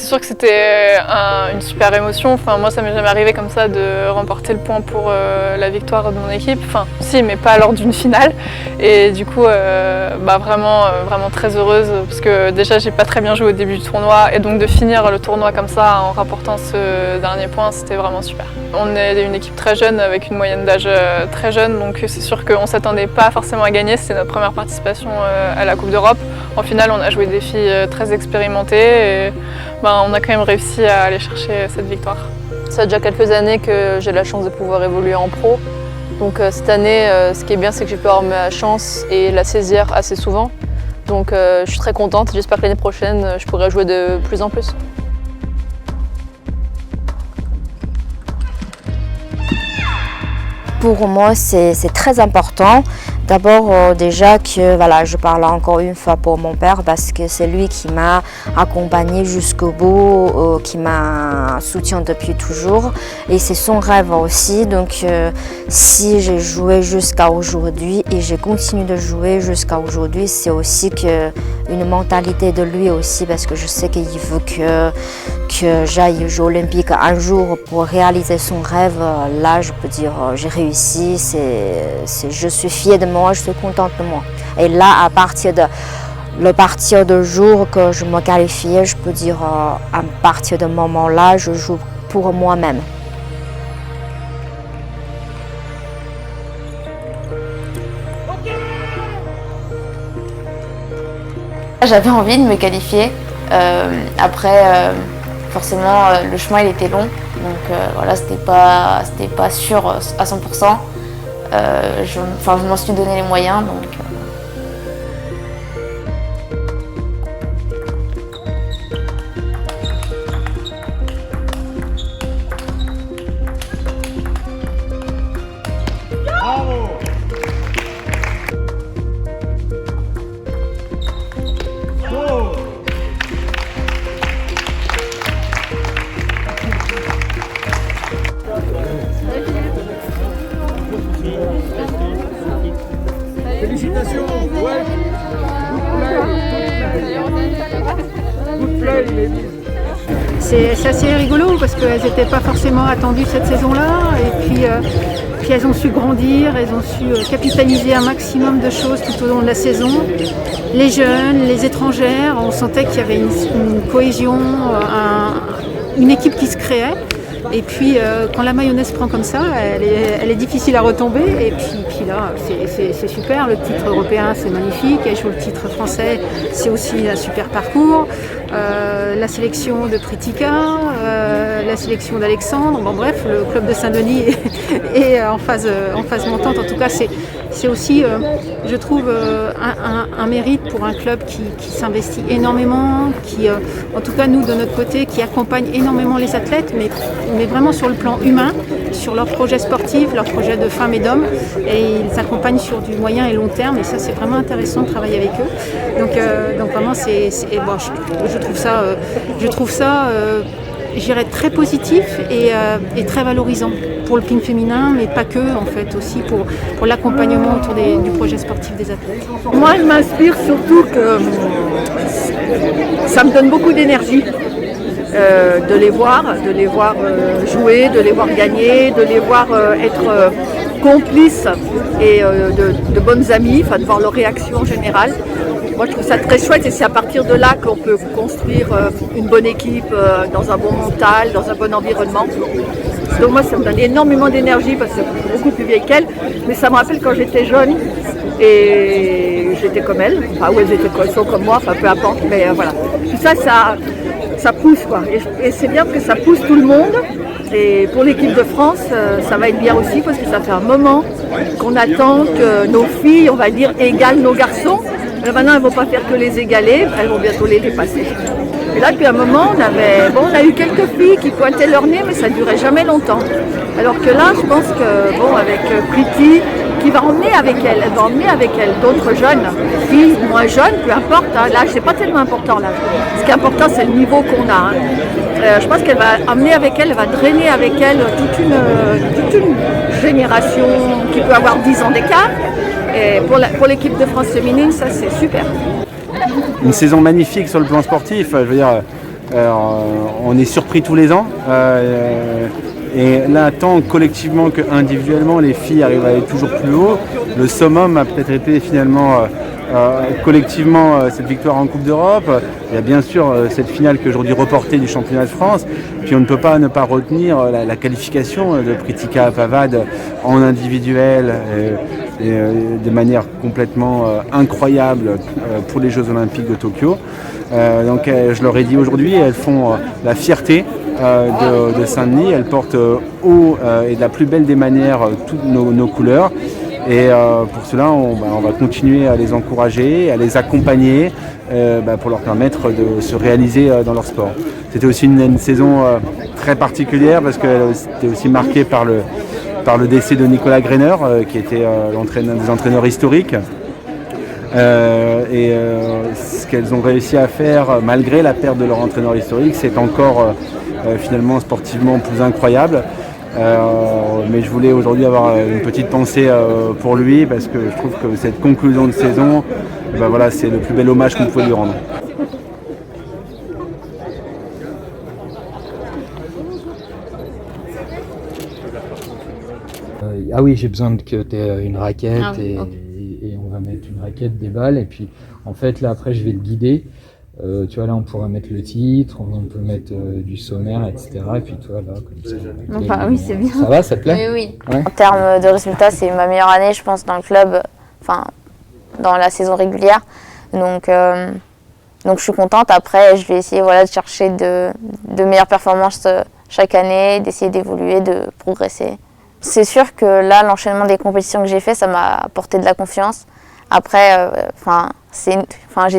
sûr que c'était une super émotion. Enfin, moi, ça m'est jamais arrivé comme ça de remporter le point pour la victoire de mon équipe. Enfin, si, mais pas lors d'une finale. Et du coup, vraiment très heureuse parce que déjà, j'ai pas très bien joué au début du tournoi et donc de finir le tournoi comme ça en rapportant ce dernier point, c'était vraiment super. On est une équipe très jeune avec une moyenne d'âge très jeune, donc c'est sûr qu'on s'attendait pas forcément à gagner. C'est notre première participation à la Coupe d'Europe. En finale, on a joué des filles très expérimentées et on a quand même réussi à aller chercher cette victoire. Ça fait déjà quelques années que j'ai la chance de pouvoir évoluer en pro. Donc cette année, ce qui est bien, c'est que j'ai pu avoir ma chance et la saisir assez souvent. Donc je suis très contente. J'espère que l'année prochaine, je pourrai jouer de plus en plus. Pour moi, c'est très important. D'abord, déjà que voilà, je parle encore une fois pour mon père parce que c'est lui qui m'a accompagné jusqu'au bout, qui m'a soutenu depuis toujours. Et c'est son rêve aussi. Donc, si j'ai joué jusqu'à aujourd'hui et je continue de jouer jusqu'à aujourd'hui, c'est aussi une mentalité de lui aussi parce que je sais qu'il veut que j'aille aux Jeux Olympiques un jour pour réaliser son rêve. Là, je peux dire j'ai réussi, je suis fière de moi, je suis contente de moi. Et là, à partir du jour que je me qualifiais, je peux dire à partir de ce moment-là, je joue pour moi-même. J'avais envie de me qualifier. Après, forcément, le chemin il était long, donc voilà, c'était pas sûr à 100%. Je m'en suis donné les moyens, donc. Félicitations, ouais. Good play, ladies. C'est assez rigolo parce qu'elles n'étaient pas forcément attendues cette saison-là et puis elles ont su grandir, elles ont su capitaliser un maximum de choses tout au long de la saison. Les jeunes, les étrangères, on sentait qu'il y avait une cohésion, une équipe qui se créait. Et puis quand la mayonnaise prend comme ça, elle est difficile à retomber. Et puis là, c'est super. Le titre européen, c'est magnifique. Et sur le titre français, c'est aussi un super parcours. La sélection de Pritika, la sélection d'Alexandre. Bon bref, le club de Saint-Denis est en phase montante. En tout cas, c'est aussi, je trouve, un mérite pour un club qui s'investit énormément, qui, en tout cas nous de notre côté, qui accompagne énormément les athlètes, mais vraiment sur le plan humain, sur leurs projets sportifs, leurs projets de femmes et d'hommes, et ils accompagnent sur du moyen et long terme, et ça c'est vraiment intéressant de travailler avec eux. Donc vraiment, je trouve ça je dirais très positif et très valorisant pour le ping féminin, mais pas que, en fait, aussi pour l'accompagnement autour du projet sportif des athlètes. Moi, je m'inspire surtout que ça me donne beaucoup d'énergie de les voir jouer, de les voir gagner, de les voir être complices et de bonnes amies, de voir leur réaction en général. Moi, je trouve ça très chouette et c'est à partir de là qu'on peut construire une bonne équipe dans un bon mental, dans un bon environnement. Donc moi, ça me donne énormément d'énergie parce que je suis beaucoup plus vieille qu'elle, mais ça me rappelle quand j'étais jeune et j'étais comme elle, enfin ou elles sont comme moi, enfin peu importe, mais voilà. Tout ça, ça pousse quoi. Et c'est bien que ça pousse tout le monde. Et pour l'équipe de France, ça va être bien aussi parce que ça fait un moment qu'on attend que nos filles, on va dire, égalent nos garçons. Alors maintenant, elles ne vont pas faire que les égaler, elles vont bientôt les dépasser. Et là, depuis un moment, on a eu quelques filles qui pointaient leur nez, mais ça ne durait jamais longtemps. Alors que là, je pense que, avec Priti, qui va emmener avec elle, d'autres jeunes, filles moins jeunes, peu importe, l'âge, c'est pas tellement important l'âge. Ce qui est important, c'est le niveau qu'on a. Je pense qu'elle va emmener avec elle, va drainer avec elle toute une génération qui peut avoir 10 ans d'écart. Et pour l'équipe de France féminine, ça c'est super. Une saison magnifique sur le plan sportif. Je veux dire, On est surpris tous les ans. Et là, tant collectivement qu'individuellement, les filles arrivent à aller toujours plus haut. Le summum a peut-être été finalement collectivement cette victoire en Coupe d'Europe. Il y a bien sûr cette finale qui est aujourd'hui reportée du championnat de France. Puis on ne peut pas ne pas retenir la qualification de Pritika Pavad en individuel et de manière complètement incroyable pour les Jeux Olympiques de Tokyo. Donc je leur ai dit aujourd'hui, elles font la fierté de Saint-Denis. Elles portent haut et de la plus belle des manières toutes nos couleurs. Et pour cela, on va continuer à les encourager, à les accompagner pour leur permettre de se réaliser dans leur sport. C'était aussi une saison très particulière parce qu'elle était aussi marquée par le décès de Nicolas Greiner, qui était des entraîneurs historiques. Ce qu'elles ont réussi à faire, malgré la perte de leur entraîneur historique, c'est encore finalement sportivement plus incroyable. Mais je voulais aujourd'hui avoir une petite pensée pour lui parce que je trouve que cette conclusion de saison, voilà, c'est le plus bel hommage qu'on pouvait lui rendre. Ah oui, j'ai besoin que tu aies une raquette okay. Et on va mettre une raquette, des balles et puis en fait là après je vais te guider. Tu vois là on pourra mettre le titre, on peut mettre du sommaire, etc. Et puis toi là comme ça. Enfin, oui, c'est bien. Ça va, ça te plaît? Oui. Ouais. En termes de résultats, c'est ma meilleure année, je pense, dans le club, enfin dans la saison régulière. Donc je suis contente. Après, je vais essayer de chercher de meilleures performances chaque année, d'essayer d'évoluer, de progresser. C'est sûr que là, l'enchaînement des compétitions que j'ai fait, ça m'a apporté de la confiance. Après, j'ai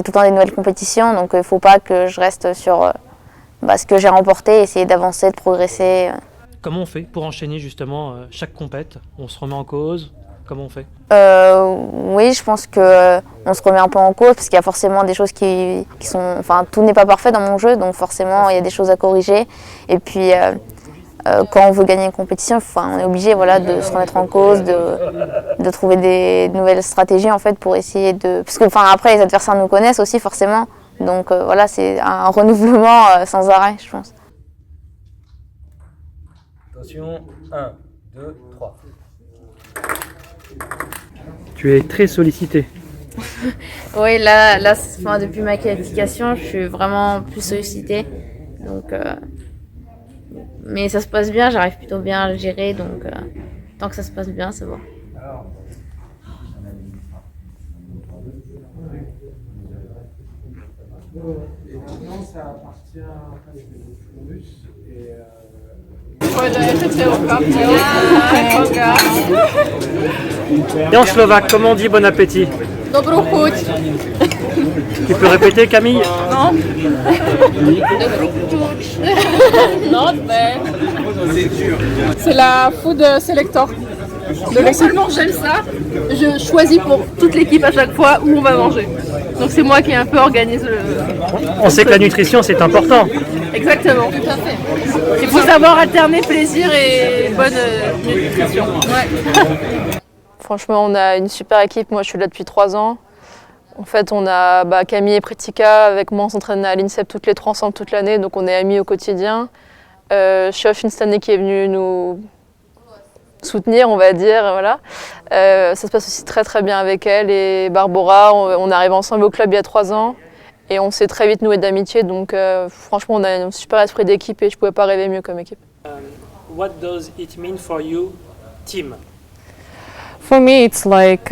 tout le temps des nouvelles compétitions, donc il ne faut pas que je reste sur ce que j'ai remporté, essayer d'avancer, de progresser. Comment on fait pour enchaîner justement chaque compète? On se remet en cause? Comment on fait? Oui, je pense qu'on se remet un peu en cause parce qu'il y a forcément des choses qui sont... Enfin, tout n'est pas parfait dans mon jeu, donc forcément, il y a des choses à corriger. Et puis, quand on veut gagner une compétition, on est obligé de se remettre en cause, de trouver des nouvelles stratégies en fait, pour essayer de... Parce que après, les adversaires nous connaissent aussi forcément. Donc c'est un renouvellement sans arrêt, je pense. Attention, 1, 2, 3. Tu es très sollicité. Oui, là depuis ma qualification, je suis vraiment plus sollicitée. Donc, mais ça se passe bien, j'arrive plutôt bien à le gérer. Donc, tant que ça se passe bien, c'est bon. Et maintenant, ça appartient à des Russes. Et en slovaque, comment on dit bon appétit? Dobrou chuť. Tu peux répéter, Camille? Non. Not bad. C'est la food selector de l'équipe. J'aime ça. Je choisis pour toute l'équipe à chaque fois où on va manger. Donc c'est moi qui ai un peu organisé le... On sait que la nutrition c'est important. Exactement. Tout à fait. Il faut savoir alterner plaisir et bonne nutrition. Ouais. Franchement, on a une super équipe. Moi, je suis là depuis 3 ans. En fait, on a Camille et Pritika. Avec moi, on s'entraîne à l'INSEP toutes les 3 ensemble toute l'année. Donc, on est amis au quotidien. Chof, cette année, qui est venu nous soutenir, on va dire. Voilà. Ça se passe aussi très, très bien avec elle. Et Barbara, on arrive ensemble au club il y a 3 ans. Et on s'est très vite noué d'amitié. Donc, franchement, on a un super esprit d'équipe et je ne pouvais pas rêver mieux comme équipe. What does it mean for you, team? For me, it's like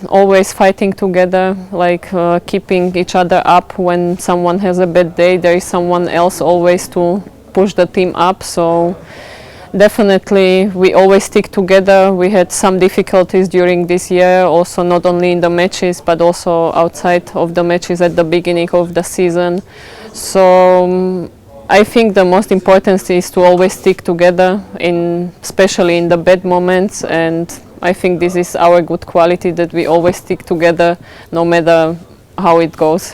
always fighting together, like keeping each other up. When someone has a bad day, there is someone else always to push the team up. So definitely we always stick together. We had some difficulties during this year, also not only in the matches, but also outside of the matches at the beginning of the season. So I think the most important is to always stick together, especially in the bad moments, and I think this is our good quality, that we always stick together no matter how it goes.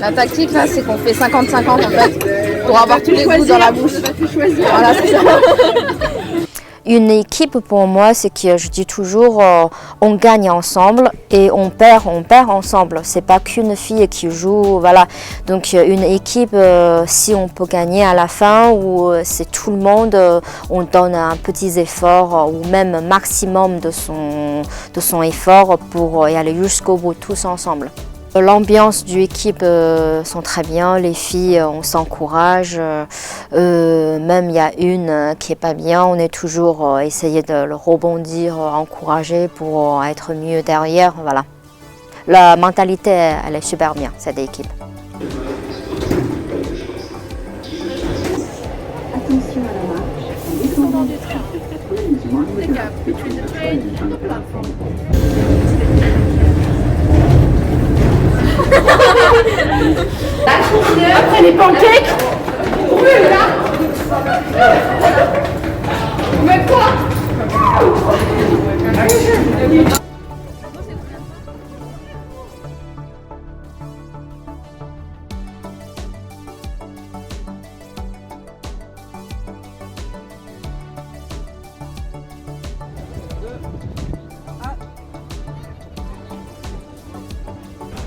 La tactique là, c'est qu'on fait 50-50 en fait, pour avoir tous les goûts dans la bouche. Voilà, c'est ça. Une équipe pour moi, c'est que je dis toujours, on gagne ensemble et on perd ensemble. C'est pas qu'une fille qui joue, voilà. Donc une équipe, si on peut gagner à la fin, ou c'est tout le monde, on donne un petit effort ou même un maximum de son effort pour y aller jusqu'au bout tous ensemble. L'ambiance du équipe sont très bien, les filles on s'encourage, même il y a une qui est pas bien, on est toujours essayer de le rebondir, encourager pour être mieux derrière, voilà. La mentalité elle est super bien cette équipe. Attention à la marche, descendant du train. The gap between the train and the platform. Après les pancakes, mais quoi?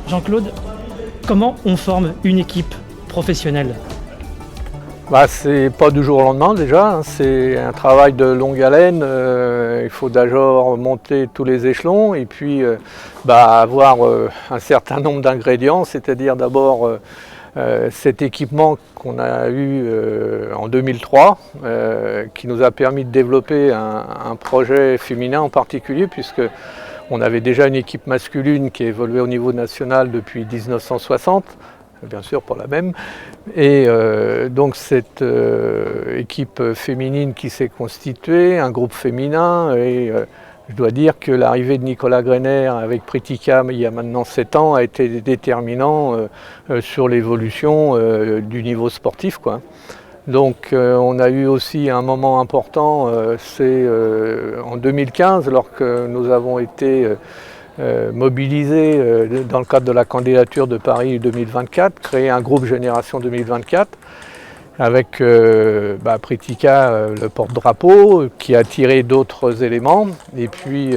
Jean-Claude, comment on forme une équipe professionnelle? C'est pas du jour au lendemain déjà, c'est un travail de longue haleine. Il faut d'abord monter tous les échelons et puis avoir un certain nombre d'ingrédients, c'est-à-dire d'abord cet équipement qu'on a eu en 2003 qui nous a permis de développer un projet féminin en particulier, puisque on avait déjà une équipe masculine qui évoluait au niveau national depuis 1960, bien sûr pas la même. Et donc cette équipe féminine qui s'est constituée, un groupe féminin, et je dois dire que l'arrivée de Nicolas Greiner avec Pritika il y a maintenant 7 ans a été déterminant sur l'évolution du niveau sportif, quoi. Donc on a eu aussi un moment important, c'est en 2015, lorsque nous avons été mobilisés dans le cadre de la candidature de Paris 2024, créer un groupe Génération 2024 avec Pritika, le porte-drapeau, qui a attiré d'autres éléments. Et puis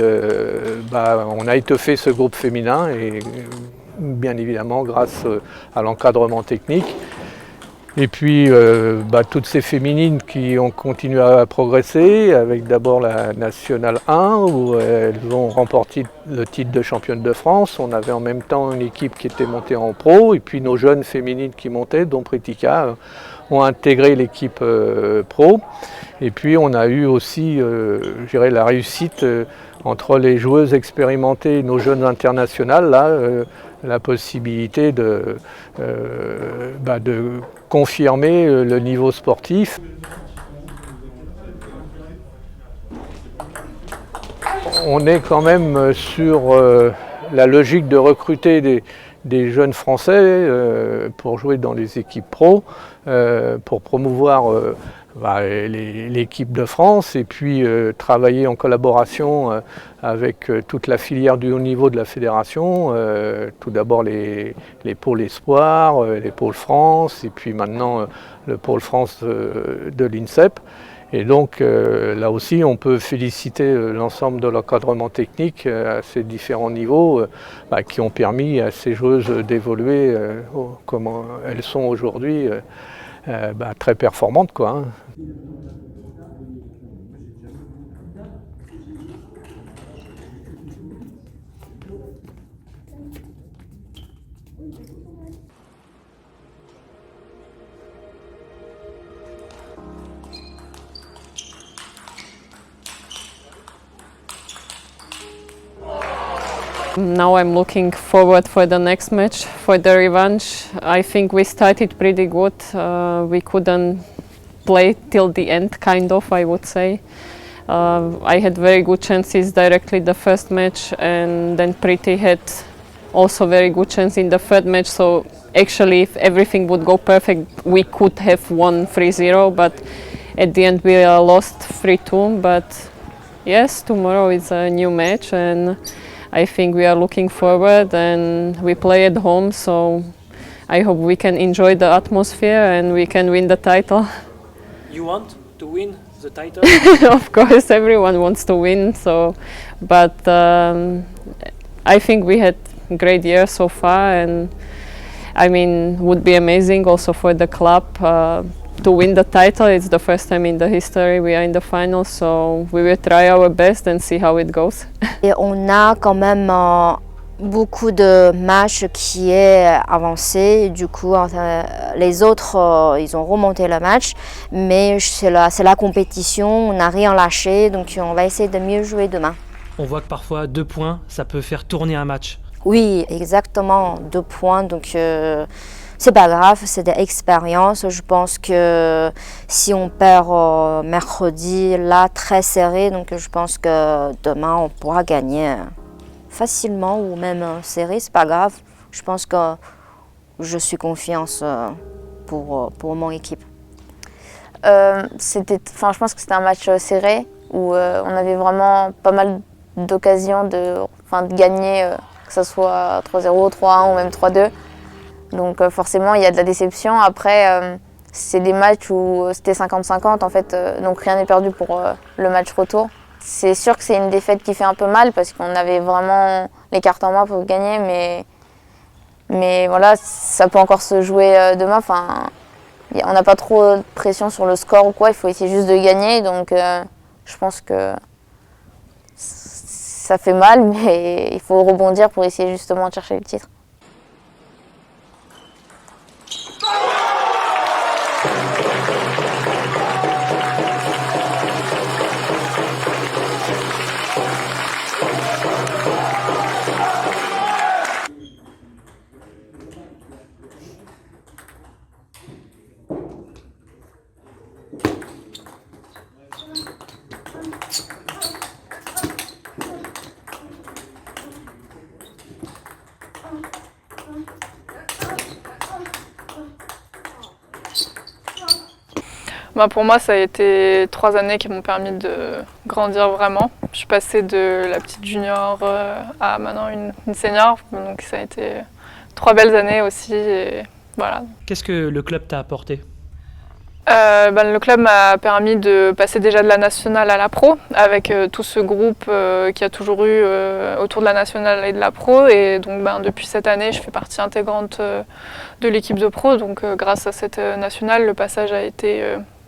on a étoffé ce groupe féminin, et bien évidemment grâce à l'encadrement technique. Et puis toutes ces féminines qui ont continué à progresser, avec d'abord la Nationale 1 où elles ont remporté le titre de championne de France. On avait en même temps une équipe qui était montée en pro, et puis nos jeunes féminines qui montaient, dont Pritika, ont intégré l'équipe pro. Et puis on a eu aussi je dirais, la réussite entre les joueuses expérimentées et nos jeunes internationales, la possibilité de confirmer le niveau sportif. On est quand même sur la logique de recruter des jeunes Français pour jouer dans les équipes pro, pour promouvoir l'équipe de France, et puis travailler en collaboration avec toute la filière du haut niveau de la fédération, tout d'abord les pôles espoirs, les pôles France, et puis maintenant le pôle France de l'INSEP. Et donc là aussi on peut féliciter l'ensemble de l'encadrement technique à ces différents niveaux qui ont permis à ces joueuses d'évoluer comme elles sont aujourd'hui, très performantes, quoi, hein. Now I'm looking forward for the next match, for the revanche. I think we started pretty good. We couldn't play till the end, kind of, I would say. I had very good chances directly the first match, and then Priti had also very good chance in the third match. So actually, if everything would go perfect, we could have won 3-0, but at the end we lost 3-2. But yes, tomorrow is a new match, and I think we are looking forward, and we play at home, so I hope we can enjoy the atmosphere and we can win the title. You want to win the title? Of course, everyone wants to win. But I think we had a great year so far, and I mean, would be amazing also for the club to win the title. It's the first time in the history we are in the final, so we will try our best and see how it goes. Et on a quand même beaucoup de matchs qui est avancé. Du coup, les autres, ils ont remonté le match, mais c'est la compétition, on n'a rien lâché, donc on va essayer de mieux jouer demain. On voit que parfois 2 points, ça peut faire tourner un match. Oui, exactement, 2 points, donc c'est pas grave, c'est de l'expérience. Je pense que si on perd mercredi, là, très serré, donc je pense que demain, on pourra gagner facilement ou même serré, c'est pas grave. Je pense que je suis confiante pour mon équipe. Je pense que c'était un match serré où on avait vraiment pas mal d'occasions de gagner, que ce soit 3-0, 3-1 ou même 3-2. Donc forcément, il y a de la déception. Après, c'est des matchs où c'était 50-50 en fait, donc rien n'est perdu pour le match retour. C'est sûr que c'est une défaite qui fait un peu mal parce qu'on avait vraiment les cartes en main pour gagner, mais voilà, ça peut encore se jouer demain. Enfin, on n'a pas trop de pression sur le score ou quoi, il faut essayer juste de gagner. Donc je pense que ça fait mal, mais il faut rebondir pour essayer justement de chercher le titre. Pour moi, ça a été 3 années qui m'ont permis de grandir vraiment. Je suis passée de la petite junior à maintenant une senior, donc ça a été 3 belles années aussi. Et voilà. Qu'est-ce que le club t'a apporté ? Le club m'a permis de passer déjà de la nationale à la pro, avec tout ce groupe qu'il y a toujours eu autour de la nationale et de la pro. Et donc depuis cette année, je fais partie intégrante de l'équipe de pro. Donc grâce à cette nationale, le passage a été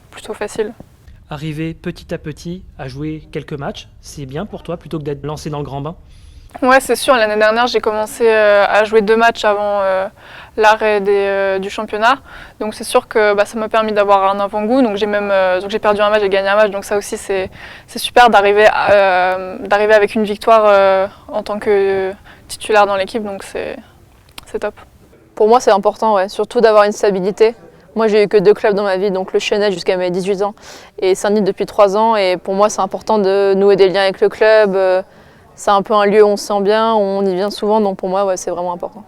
plutôt facile. Arriver petit à petit à jouer quelques matchs, c'est bien pour toi plutôt que d'être lancé dans le grand bain ? Ouais, c'est sûr. L'année dernière, j'ai commencé à jouer 2 matchs avant l'arrêt du championnat. Donc c'est sûr que ça m'a permis d'avoir un avant-goût. Donc j'ai perdu un match, j'ai gagné un match. Donc ça aussi, c'est super d'arriver avec une victoire en tant que titulaire dans l'équipe. Donc c'est top. Pour moi, c'est important, ouais. Surtout d'avoir une stabilité. Moi, j'ai eu que 2 clubs dans ma vie, donc le Chennai jusqu'à mes 18 ans et Saint-Denis depuis 3 ans. Et pour moi, c'est important de nouer des liens avec le club. C'est un peu un lieu où on se sent bien, où on y vient souvent. Donc pour moi, ouais, c'est vraiment important.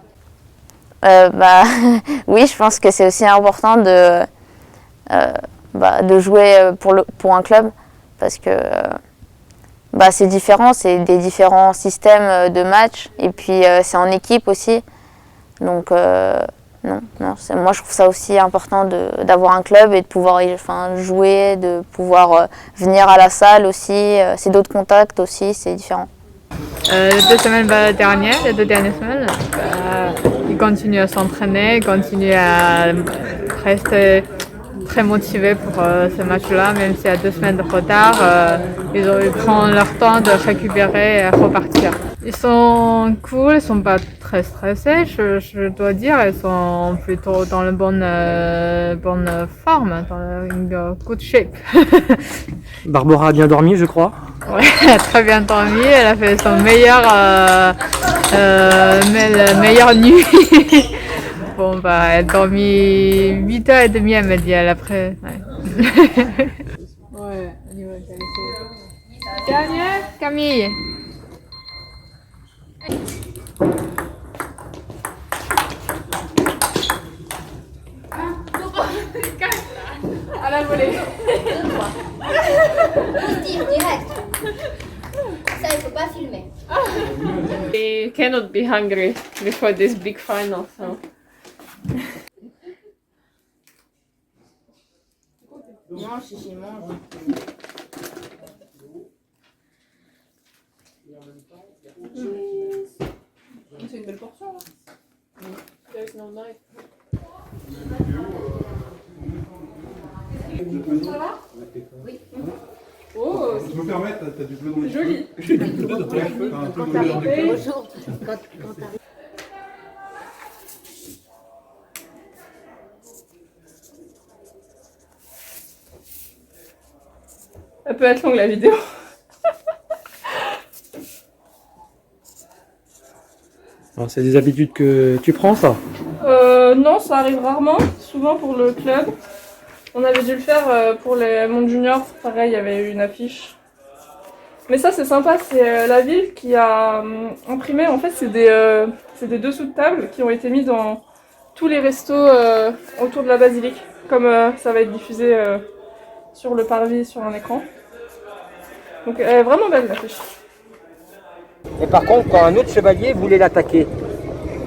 Oui, je pense que c'est aussi important de jouer pour un club parce que c'est différent, c'est des différents systèmes de match et puis c'est en équipe aussi. Donc moi je trouve ça aussi important d'avoir un club et de pouvoir jouer, de pouvoir venir à la salle aussi. C'est d'autres contacts aussi, c'est différent. Les 2 semaines les 2 dernières semaines, ils continuent à s'entraîner, ils continuent à rester très motivés pour ce match-là, même s'il y a 2 semaines de retard. Ils prennent leur temps de récupérer et repartir. Ils sont cool, ils sont pas très stressés, je dois dire. Ils sont plutôt dans la bonne forme, dans une good shape. Barbara a bien dormi, je crois. Ouais, elle a très bien dormi, elle a fait son meilleure nuit. Bon, elle a dormi 8h30, elle m'a dit, elle après. Ouais, au niveau de la dernière, Camille. À la volée. Direct. Ça, il faut pas filmer. We cannot be hungry before this big final, so. Non, Chichi mange. C'est une belle portion. There's no knife. Ça va? Oui. Oh, je me permets, t'as du bleu dans les cheveux. Joli. J'ai du bleu dans les cheveux. Quand t'arrives. Bonjour. Quand t'arrives. Elle peut être longue la vidéo. Alors, c'est des habitudes que tu prends, ça? Non, ça arrive rarement, souvent pour le club. On avait dû le faire pour les mondes juniors, pareil, il y avait eu une affiche. Mais ça c'est sympa, c'est la ville qui a imprimé, en fait c'est des dessous de table qui ont été mis dans tous les restos autour de la basilique. Comme ça va être diffusé sur le parvis, sur un écran. Donc elle est vraiment belle l'affiche. Et par contre, quand un autre chevalier voulait l'attaquer,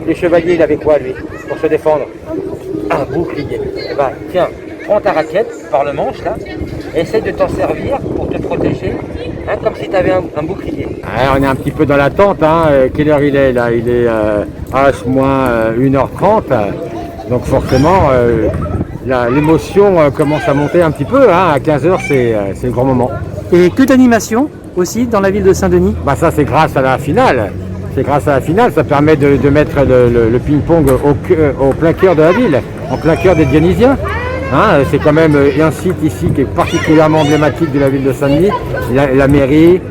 le chevalier, il avait quoi, lui, pour se défendre? Un bouclier. Eh ben, tiens, prends ta raquette par le manche, là, et essaye de t'en servir pour te protéger, hein, comme si tu avais un bouclier. Ouais, on est un petit peu dans l'attente, hein. Quelle heure il est, là? Il est H-1h30, donc forcément, l'émotion commence à monter un petit peu, hein. À 15h, c'est le grand moment. Et que d'animation aussi dans la ville de Saint-Denis? Bah ça c'est grâce à la finale. C'est grâce à la finale, ça permet de mettre le ping-pong au plein cœur de la ville, en plein cœur des Dionysiens. Hein, c'est quand même un site ici qui est particulièrement emblématique de la ville de Saint-Denis. La mairie,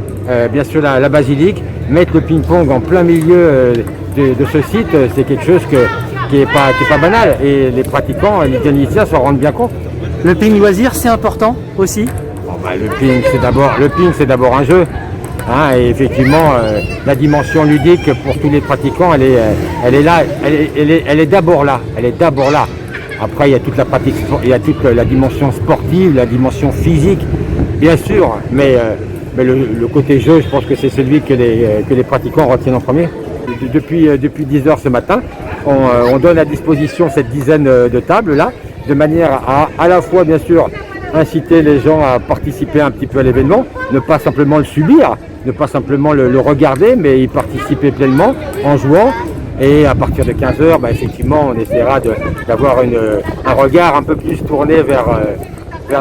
bien sûr la basilique, mettre le ping-pong en plein milieu de ce site, c'est quelque chose qui est pas banal. Et les pratiquants, les Dionysiens s'en rendent bien compte. Le ping loisir, c'est important aussi? Le ping, c'est d'abord un jeu. Hein, et effectivement, la dimension ludique pour tous les pratiquants, elle est là, elle est d'abord là. Elle est d'abord là. Après, il y a toute la pratique, il y a toute la dimension sportive, la dimension physique, bien sûr. Mais le côté jeu, je pense que c'est celui que les pratiquants retiennent en premier. Depuis 10h ce matin, on donne à disposition cette dizaine de tables là, de manière à la fois, bien sûr, inciter les gens à participer un petit peu à l'événement, ne pas simplement le subir, ne pas simplement le regarder, mais y participer pleinement en jouant. Et à partir de 15h, effectivement, on essaiera d'avoir un regard un peu plus tourné vers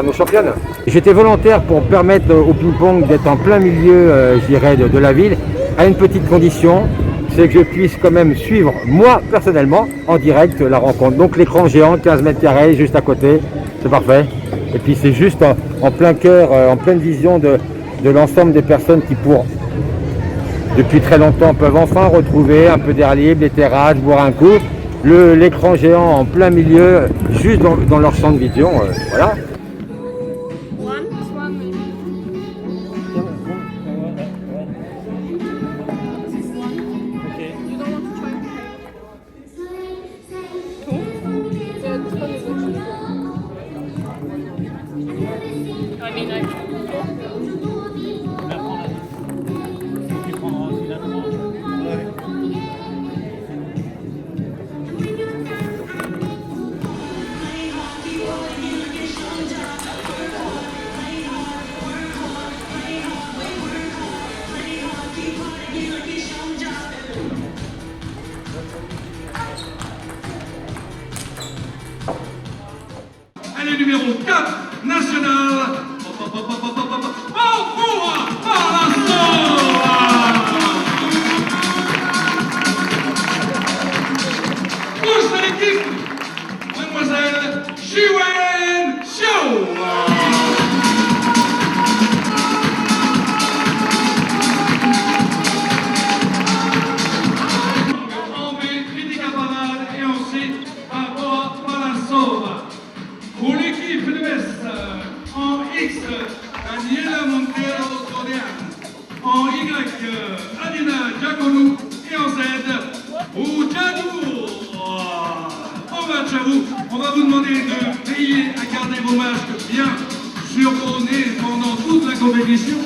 nos championnes. J'étais volontaire pour permettre au ping-pong d'être en plein milieu, je dirais, de la ville, à une petite condition, c'est que je puisse quand même suivre, moi, personnellement, en direct, la rencontre. Donc l'écran géant, 15 mètres carrés, juste à côté, c'est parfait. Et puis c'est juste en plein cœur, en pleine vision de l'ensemble des personnes qui, depuis très longtemps, peuvent enfin retrouver un peu d'air libre, les terrasses, boire un coup. L'écran géant en plein milieu, juste dans leur champ de vision, voilà. Allez, numéro 4, national. Pousse de l'équipe, mademoiselle Chiwen Xiao. En B, Critica Parade et ensuite Barbara Palassova. Pour l'équipe de l'Est, en X, Daniela Montero Cordian. En Y, Adina Giaconou. Et en Z, Oudjadou. Bon match à vous. On va vous demander de veiller à garder vos masques bien sur vos nez pendant toute la compétition.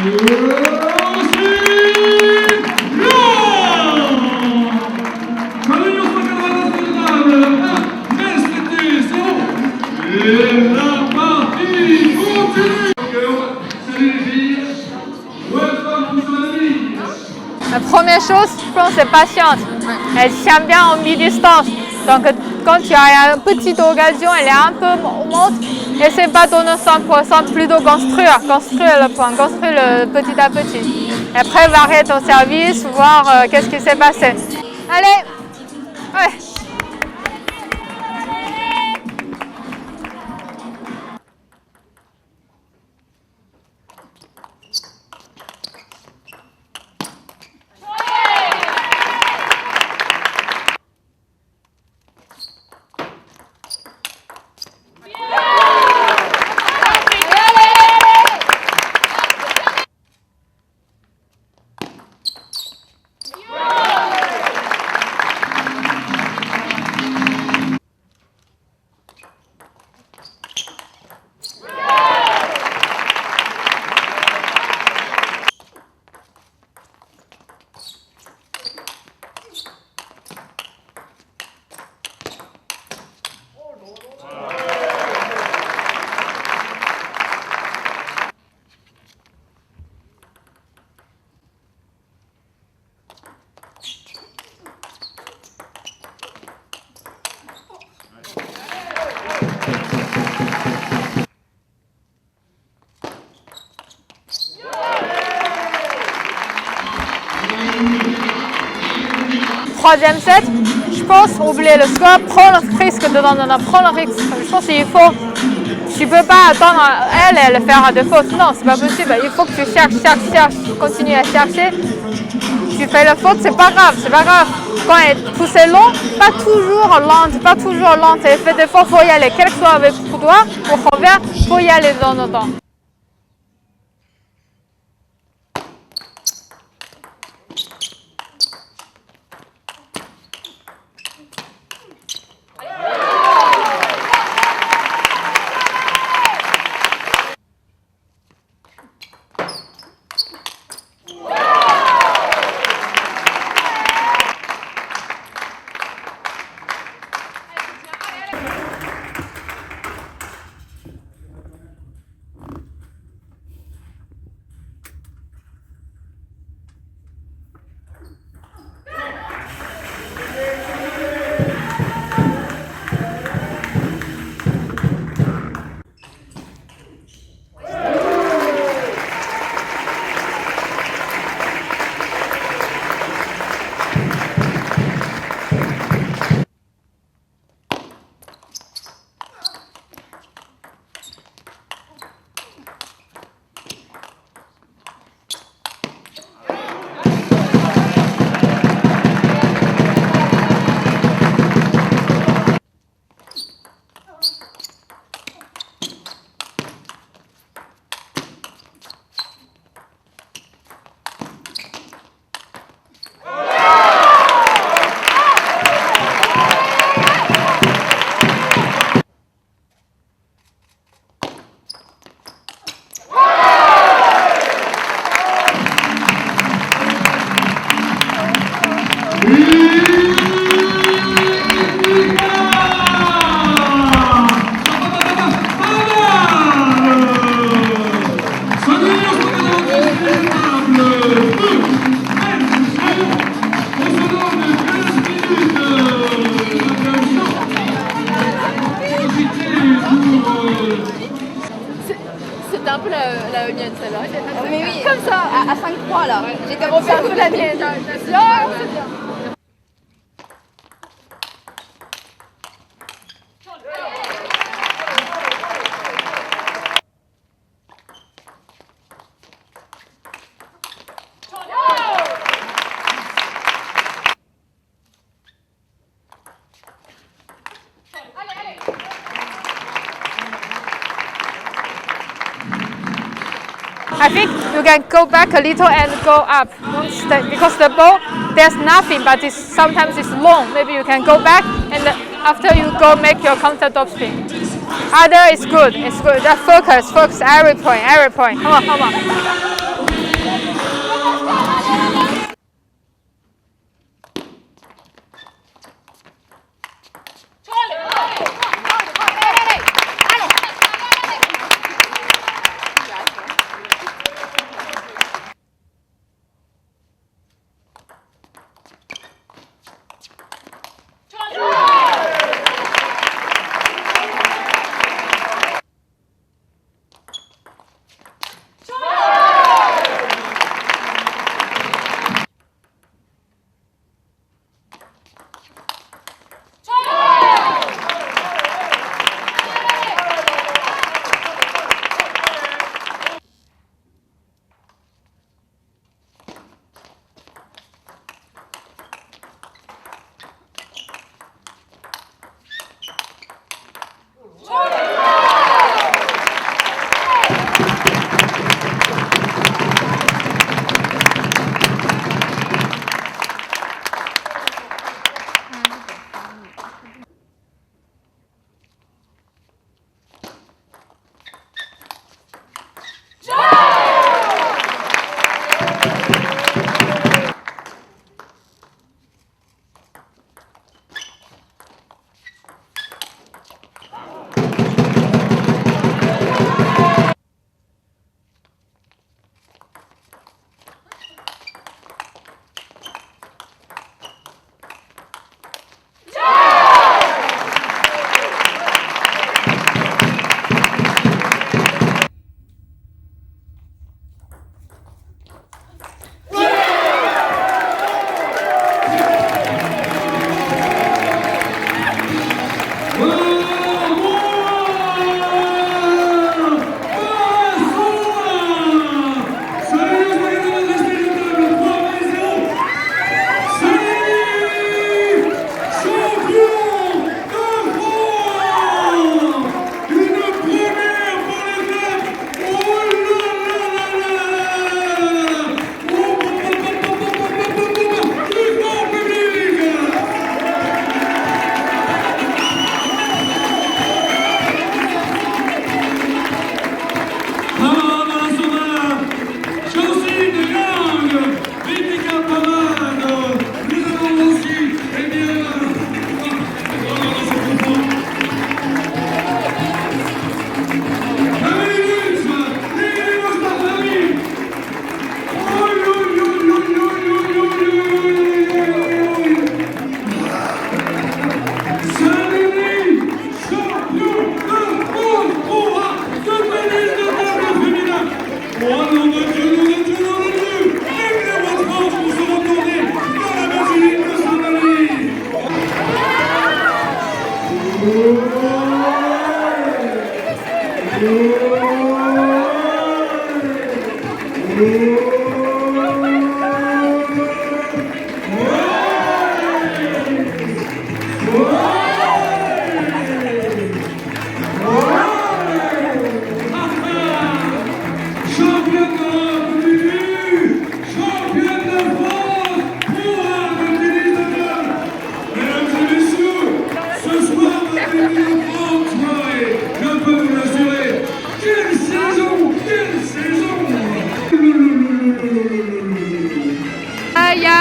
La première chose, je pense, c'est patience. Elle tient bien en mi-distance. Donc, quand tu as une petite occasion, elle est un peu monte. Essaie pas de donner 100%, plutôt construire le point, construire le petit à petit. Et après, varier ton service, voir qu'est-ce qui s'est passé. Allez, ouais. Troisième set, je pense, oublier le score, prendre le risque prendre le risque. Je pense qu'il faut, tu peux pas attendre elle faire des fautes. Non, c'est pas possible. Il faut que tu cherches, continue à chercher. Tu fais la faute, c'est pas grave. Quand elle est poussée long, pas toujours lente. Elle fait des fois, faut y aller. Quel que soit avec toi, au revers, faut y aller dans le temps. C'était un peu la mienne celle-là. Mais oui. Comme ça, à 5-3 là. J'étais refait un peu la mienne. C'est bien. I think you can go back a little and go up. Don't stay, because the ball, there's nothing, but sometimes it's long. Maybe you can go back and after you go make your counter top spin. Other is good, it's good. Just focus every point. Come on.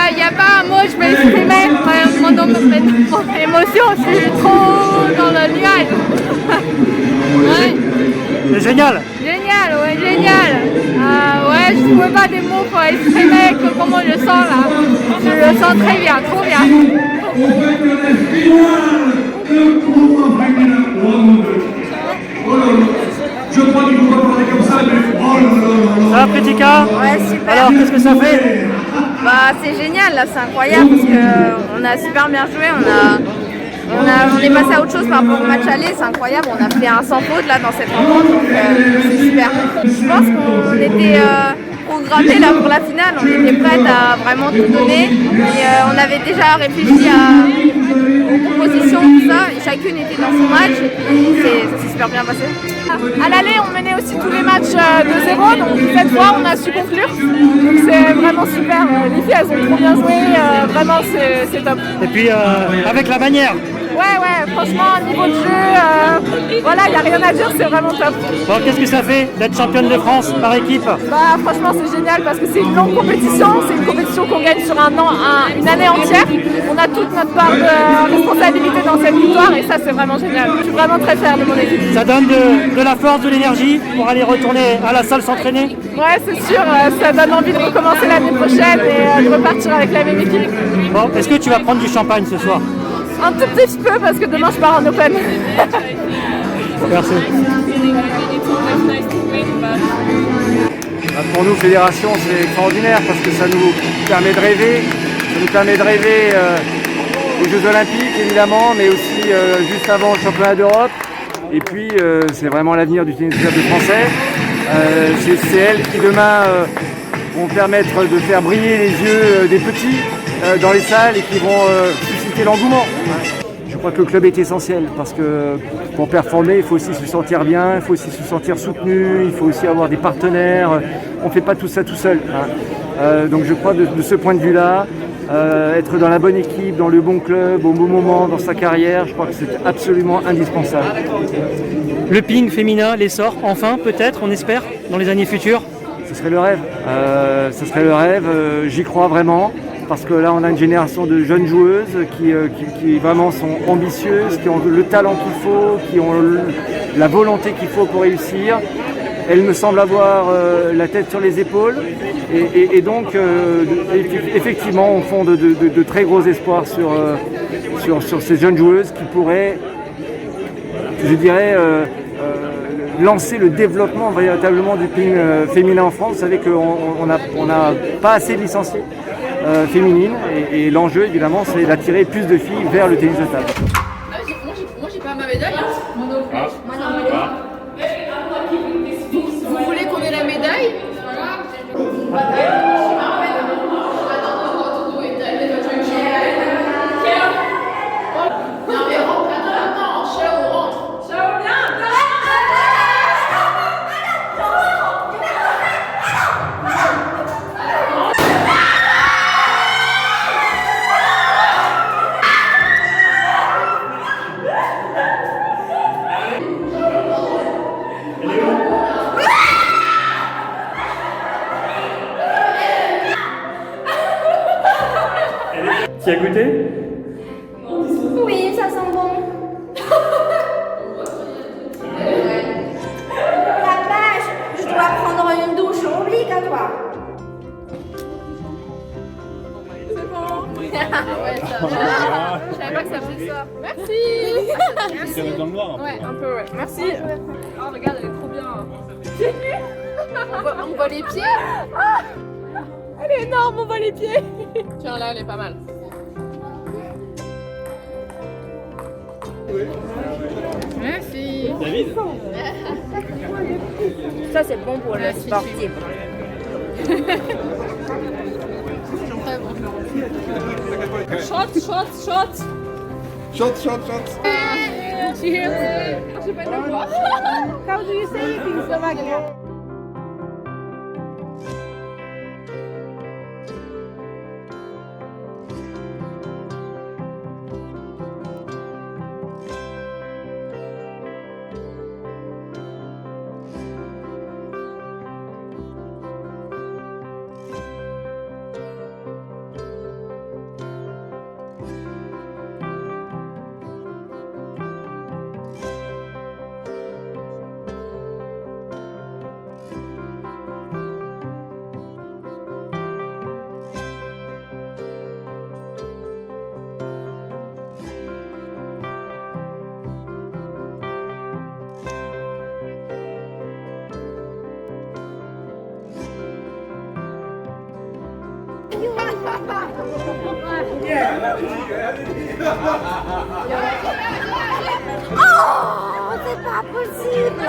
Il n'y a pas un mot, je peux exprimer mon émotion, je suis trop dans le nuage. Ouais. C'est génial. Génial, ouais, génial. Ouais, je ne trouvais pas des mots pour exprimer comment je sens là. Je le sens très bien, trop bien. Je crois qu'il ne faut pas parler comme ça, mais oh là là là là. Ça va, Pritika? Ouais, super. Alors, qu'est-ce que ça fait? Bah, c'est génial, là, c'est incroyable parce qu'on a super bien joué. On est passé à autre chose par rapport au match aller, c'est incroyable. On a fait un sans faute là dans cette rencontre, donc c'est super. Je pense qu'on était programmés là pour la finale, on était prêtes à vraiment tout donner. Et on avait déjà réfléchi aux compositions, tout ça, et chacune était dans son match, et puis ça s'est super bien passé. À l'aller, on menait aussi tous les matchs de 0, donc cette fois on a su conclure. Donc c'est vraiment super. Les filles elles ont trop bien joué, vraiment c'est top. Et puis avec la manière. Ouais, franchement, niveau de jeu, voilà, il n'y a rien à dire, c'est vraiment top. Bon, qu'est-ce que ça fait d'être championne de France par équipe? Bah, franchement, c'est génial parce que c'est une longue compétition, c'est une compétition qu'on gagne sur un an, une année entière. On a toute notre part de responsabilité dans cette victoire et ça, c'est vraiment génial. Je suis vraiment très fière de mon équipe. Ça donne de la force, de l'énergie pour aller retourner à la salle s'entraîner? Ouais, c'est sûr, ça donne envie de recommencer l'année prochaine et de repartir avec la même équipe. Bon, est-ce que tu vas prendre du champagne ce soir? Un tout petit peu parce que demain je pars en Open. Merci. Pour nous, Fédération, c'est extraordinaire parce que ça nous permet de rêver. Ça nous permet de rêver aux Jeux Olympiques, évidemment, mais aussi juste avant le Championnat d'Europe. Et puis, c'est vraiment l'avenir du tennis de table français. C'est elles qui, demain, vont permettre de faire briller les yeux des petits dans les salles et qui vont susciter l'engouement. Je crois que le club est essentiel parce que pour performer, il faut aussi se sentir bien, il faut aussi se sentir soutenu, il faut aussi avoir des partenaires. On ne fait pas tout ça tout seul. Donc je crois de ce point de vue-là, être dans la bonne équipe, dans le bon club, au bon moment, dans sa carrière, je crois que c'est absolument indispensable. Le ping féminin, l'essor, enfin peut-être, on espère, dans les années futures? Ce serait le rêve. J'y crois vraiment. Parce que là, on a une génération de jeunes joueuses qui vraiment sont ambitieuses, qui ont le talent qu'il faut, qui ont la volonté qu'il faut pour réussir. Elles me semblent avoir la tête sur les épaules et donc effectivement, on fonde de très gros espoirs sur ces jeunes joueuses qui pourraient, je dirais, lancer le développement véritablement du ping féminin en France. Vous savez qu'on n'a pas assez de licenciés féminines et l'enjeu évidemment c'est d'attirer plus de filles vers le tennis de table. Moi j'ai pas ma médaille. Vous voulez qu'on ait la médaille? Tu as goûté? Oui, ça sent bon. La vache, je dois prendre une douche obligatoire. C'est bon. Ouais, ça va. Je savais pas que ça faisait ça. Merci. Merci. Dans le noir. Ouais, un peu, ouais. Merci. Oh, regarde, elle est trop bien. On voit les pieds. Ah, elle est énorme, on voit les pieds. Tiens, là, elle est pas mal. Merci. David? ça c'est bon pour le sportif. Shots, shots, shots. Shots, shots, shots. Cheers. Je sais pas de quoi. How do you say it in Slovakia? Oh, c'est pas possible.